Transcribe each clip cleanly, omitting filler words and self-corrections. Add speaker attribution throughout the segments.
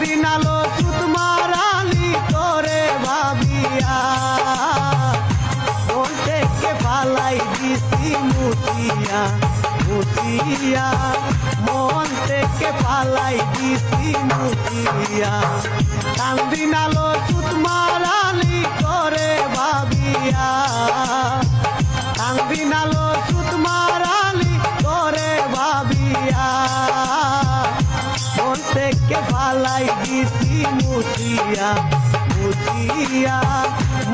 Speaker 1: দিন আলো সুত মারালি তোরে ভাবিয়া মন থেকে পালাই দিছি মুছিয়া মুছিয়া মন থেকে পালাই দিছি মুছিয়া দিন আলো সুত মারালি তোরে ভাবিয়া দিন আলো সুত মারালি তোরে ভাবিয়া মন থেকে পালাই দিছি মুছিয়া মুছিয়া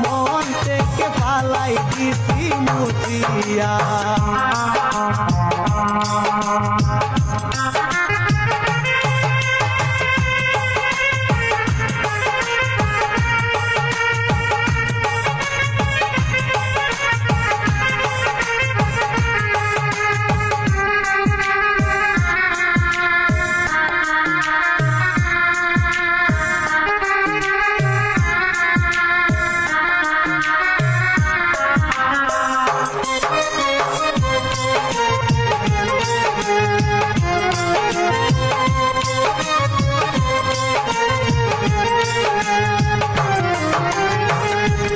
Speaker 1: মন থেকে পালাই দিছি মুছিয়া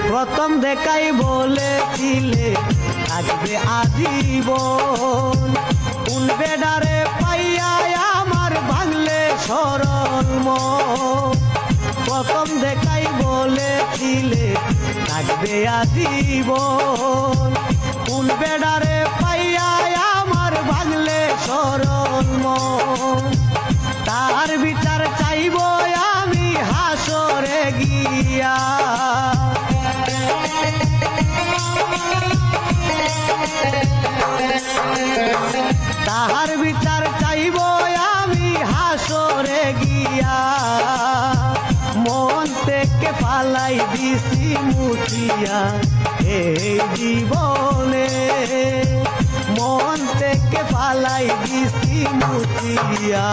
Speaker 1: প্রথম দেখাই বলেছিলে থাকবে আজীবন কোন বেডারে পাইয়া আমার ভাঙলে সরল মন প্রথম দেখাই বলেছিলে থাকবে আজীবন কোন বেডারে পাইয়া আমার ভাঙলে সরল মন তার বিচার চাইব আমি হাসরে গিয়া তাহার বিচার চাইব আমি হাসরে গিয়া মন থেকে পালাই দিছি মুছিয়া এই জীবনে মন থেকে পালাই দিছি মুছিয়া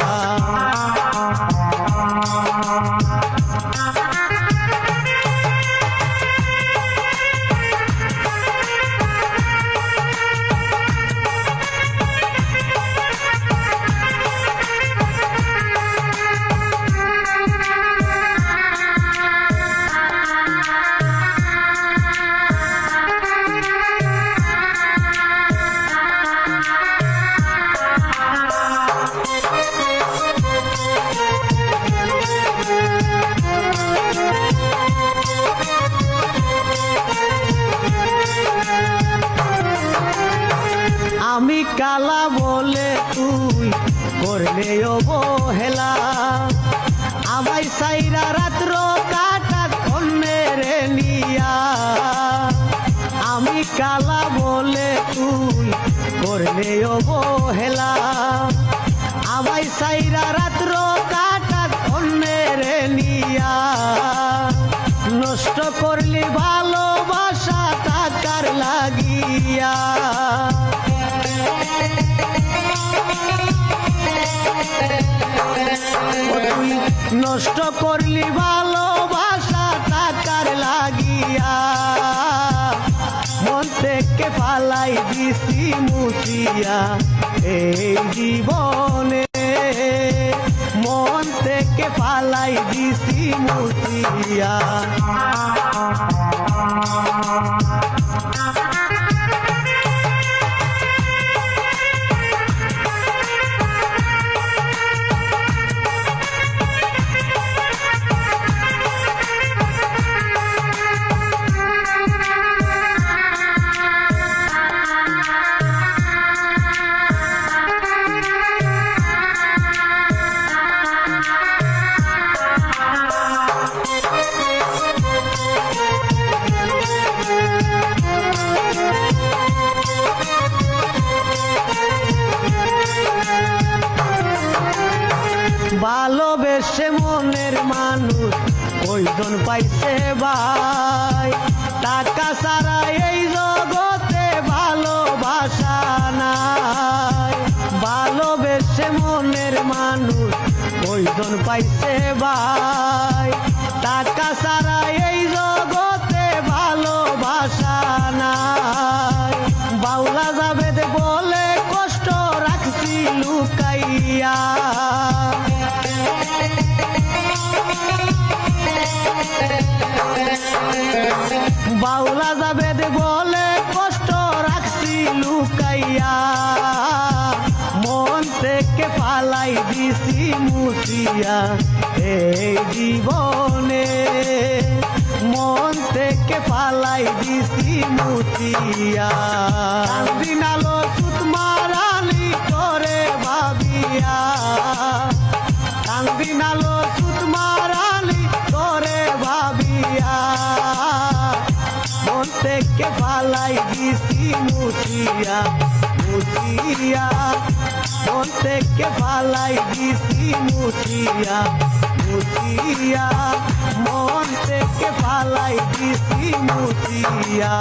Speaker 1: আমি কালা বলে তুই করলে অবহেলা আমায় সাইরা রাত্র কাটা কন্যের নিয়া আমি কালা বলে তুই করলে অবহেলা আমায় সাইরা রাত্র কাটা কন্যের নিয়া নষ্ট করলি ভালোবাসা টাকার লাগিয়া নষ্ট করলি ভালোবাসা টাকার লাগিয়া মন থেকে পালাই দিছি মুছিয়া এই জীবনে মন থেকে পালাই দিছি মুছিয়া ভালোবেসে মনের মানুষ কয়জন পাইছে ভাই টাকা ছাড়া এই জগতে ভালোবাসা নাই ভালোবেসে মনের মানুষ কয়জন পাইছে ভাই টাকা ছাড়া এই জগতে ভালোবাসা নাই বাউলা জাবেদ বলে কষ্ট রাখছি লুকাইয়া মুছিয়া এই জীবনে মন থেকে ফালাই দিছি মুছিয়া দিনালো সুত মারালি করে ভাবিয়া দিনালো সুত মারালি করে ভাবিয়া মন থেকে ফালাই দিছি মুছিয়া মুছিয়া মন থেকে ফালাই দিছি মুছিয়া মুছিয়া মন থেকে ফালাই দিছি মুছিয়া।